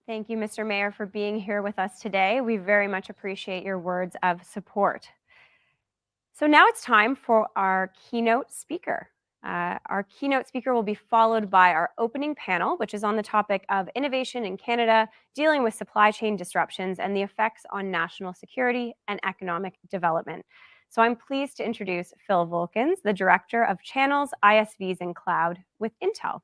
Thank you, Mr. Mayor, for being here with us today. We very much appreciate your words of support. So now it's time for our keynote speaker. Our keynote speaker will be followed by our opening panel, which is on the topic of innovation in Canada, dealing with supply chain disruptions and the effects on national security and economic development. So I'm pleased to introduce Phil Vokins, the Director of Channels, ISVs, and Cloud with Intel.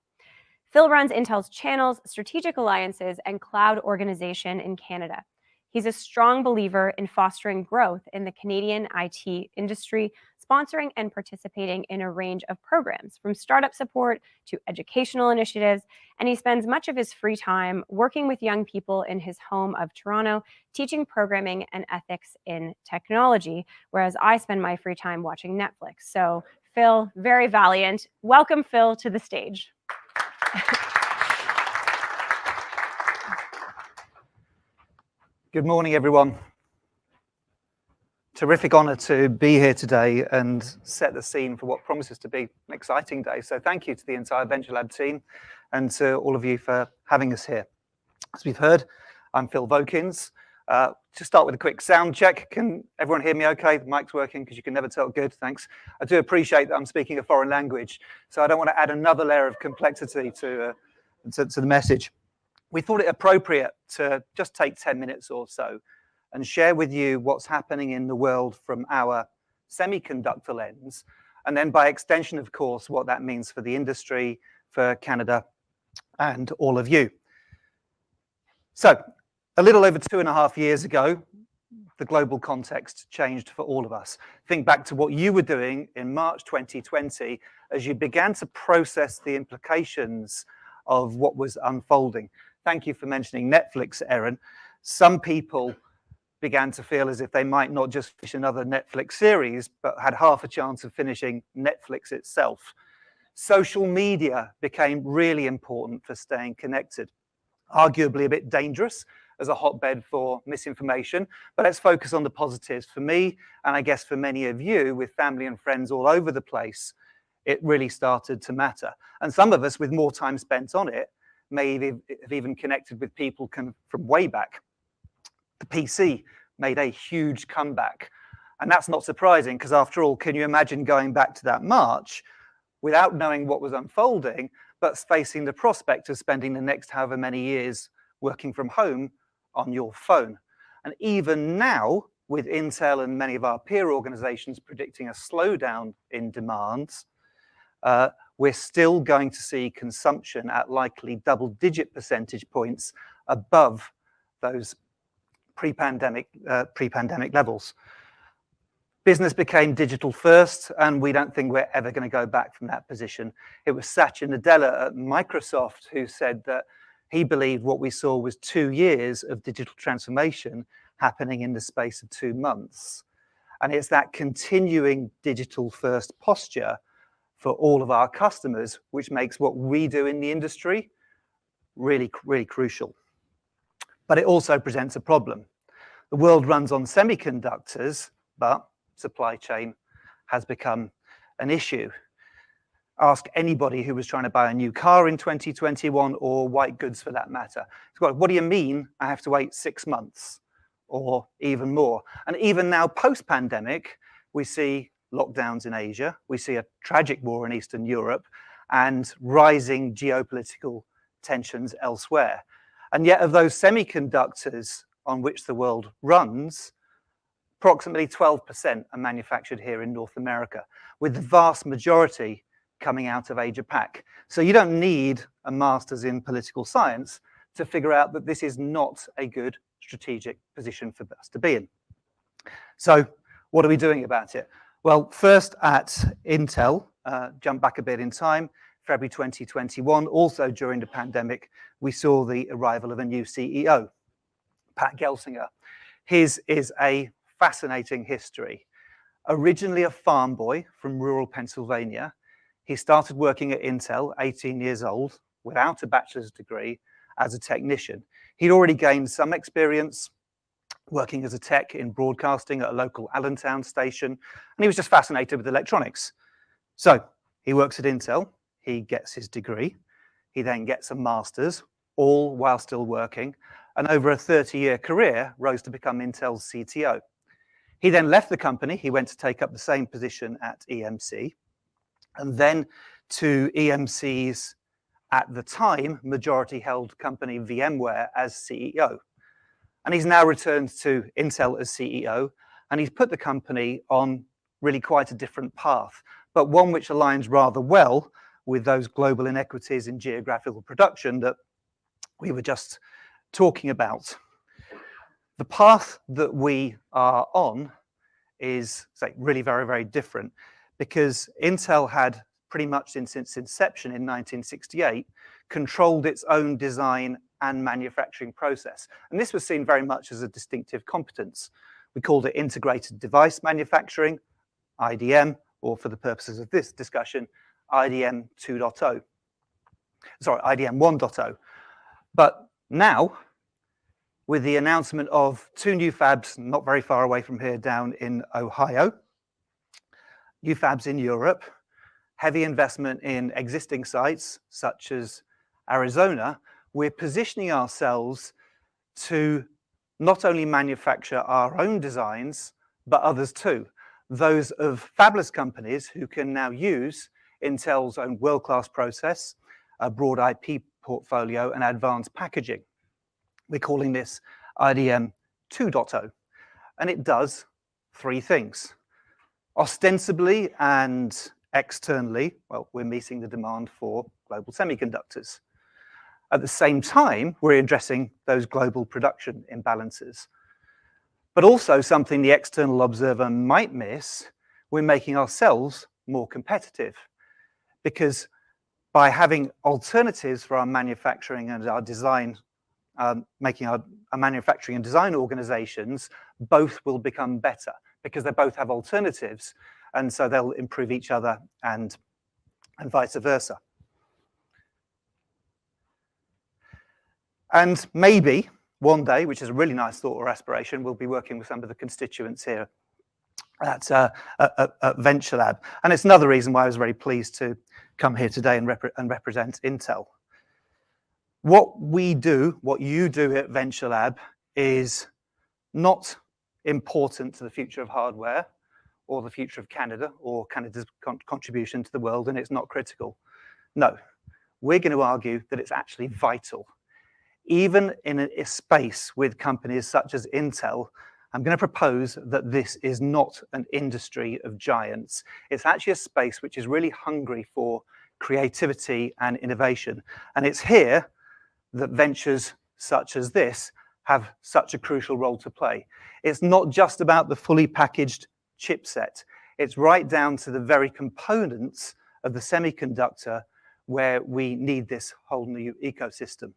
Phil runs Intel's Channels, Strategic Alliances, and Cloud organization in Canada. He's a strong believer in fostering growth in the Canadian IT industry, sponsoring and participating in a range of programs, from startup support to educational initiatives, and he spends much of his free time working with young people in his home of Toronto, teaching programming and ethics in technology, whereas I spend my free time watching Netflix. So Phil, very valiant. Welcome, Phil, to the stage. Good morning, everyone. Terrific honor to be here today and set the scene for what promises to be an exciting day. So thank you to the entire Venture Lab team and to all of you for having us here. As we've heard, I'm Phil Vokins. To start with a quick sound check, can everyone hear me okay? The mic's working, because you can never tell. Good, thanks. I do appreciate that I'm speaking a foreign language, so I don't want to add another layer of complexity to the message. We thought it appropriate to just take 10 minutes or so and share with you what's happening in the world from our semiconductor lens, and then by extension, of course, what that means for the industry, for Canada, and all of you. So, a little over 2.5 years ago, the global context changed for all of us. Think back to what you were doing in March 2020 as you began to process the implications of what was unfolding. Thank you for mentioning Netflix, Erin. Some people began to feel as if they might not just finish another Netflix series, but had half a chance of finishing Netflix itself. Social media became really important for staying connected, arguably a bit dangerous as a hotbed for misinformation, but let's focus on the positives. For me, and I guess for many of you, with family and friends all over the place, it really started to matter. And some of us, with more time spent on it, may have even connected with people from way back. The PC made a huge comeback. And that's not surprising, because after all, can you imagine going back to that March without knowing what was unfolding, but facing the prospect of spending the next however many years working from home on your phone? And even now, with Intel and many of our peer organizations predicting a slowdown in demands, we're still going to see consumption at likely double-digit percentage points above those pre-pandemic levels. Business became digital first, and we don't think we're ever going to go back from that position. It was Satya Nadella at Microsoft who said that he believed what we saw was 2 years of digital transformation happening in the space of 2 months. And it's that continuing digital first posture for all of our customers, which makes what we do in the industry really, really crucial. But it also presents a problem. The world runs on semiconductors, but supply chain has become an issue. Ask anybody who was trying to buy a new car in 2021, or white goods for that matter. What do you mean I have to wait 6 months or even more? And even now, post-pandemic, we see lockdowns in Asia, we see a tragic war in Eastern Europe, and rising geopolitical tensions elsewhere. And yet of those semiconductors on which the world runs, approximately 12% are manufactured here in North America, with the vast majority coming out of Asia Pac. So you don't need a master's in political science to figure out that this is not a good strategic position for us to be in. So what are we doing about it? Well, first at Intel, jump back a bit in time, February 2021, also during the pandemic, we saw the arrival of a new CEO, Pat Gelsinger. His is a fascinating history. Originally a farm boy from rural Pennsylvania, he started working at Intel, 18 years old, without a bachelor's degree, as a technician. He'd already gained some experience working as a tech in broadcasting at a local Allentown station, and he was just fascinated with electronics. So he works at Intel, he gets his degree, he then gets a master's, all while still working, and over a 30-year career rose to become Intel's CTO. He then left the company. He went to take up the same position at EMC, and then to EMC's, at the time, majority-held company VMware as CEO. And he's now returned to Intel as CEO, and he's put the company on really quite a different path, but one which aligns rather well with those global inequities in geographical production that we were just talking about. The path that we are on is, say, really very, very different, because Intel had pretty much since its inception in 1968 controlled its own design and manufacturing process. And this was seen very much as a distinctive competence. We called it integrated device manufacturing, IDM, or for the purposes of this discussion, IDM 2.0. Sorry, IDM 1.0. But now, with the announcement of 2 new fabs not very far away from here down in Ohio, new fabs in Europe, heavy investment in existing sites such as Arizona, we're positioning ourselves to not only manufacture our own designs, but others too. Those of fabless companies who can now use Intel's own world-class process, a broad IP portfolio, and advanced packaging. We're calling this IDM 2.0, and it does 3 things. Ostensibly and externally, well, we're meeting the demand for global semiconductors. At the same time, we're addressing those global production imbalances. But also something the external observer might miss, we're making ourselves more competitive, because by having alternatives for our manufacturing and our design, making our manufacturing and design organizations, both will become better because they both have alternatives, and so they'll improve each other and vice versa. And maybe one day, which is a really nice thought or aspiration, we'll be working with some of the constituents here at Venture Lab. And it's another reason why I was very pleased to come here today and represent Intel. What we do, what you do at Venture Lab, is not important to the future of hardware or the future of Canada or Canada's contribution to the world, and it's not critical. No, we're going to argue that it's actually vital. Even in a space with companies such as Intel, I'm going to propose that this is not an industry of giants. It's actually a space which is really hungry for creativity and innovation. And it's here that ventures such as this have such a crucial role to play. It's not just about the fully packaged chipset. It's right down to the very components of the semiconductor where we need this whole new ecosystem.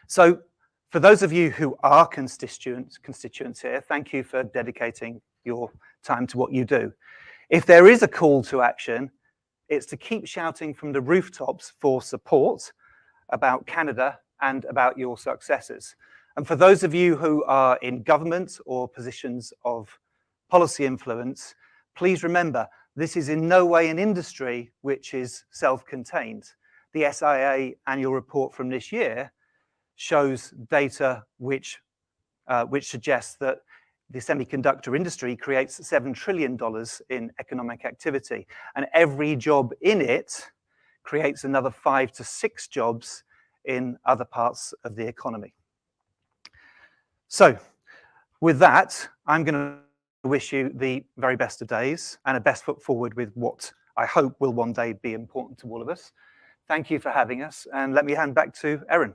So for those of you who are constituents here, thank you for dedicating your time to what you do. If there is a call to action, it's to keep shouting from the rooftops for support about Canada and about your successes. And for those of you who are in government or positions of policy influence, please remember, this is in no way an industry which is self-contained. The SIA annual report from this year shows data which suggests that the semiconductor industry creates $7 trillion in economic activity, and every job in it creates another 5 to 6 jobs in other parts of the economy. So with that, I'm going to wish you the very best of days and a best foot forward with what I hope will one day be important to all of us. Thank you for having us, and let me hand back to Erin.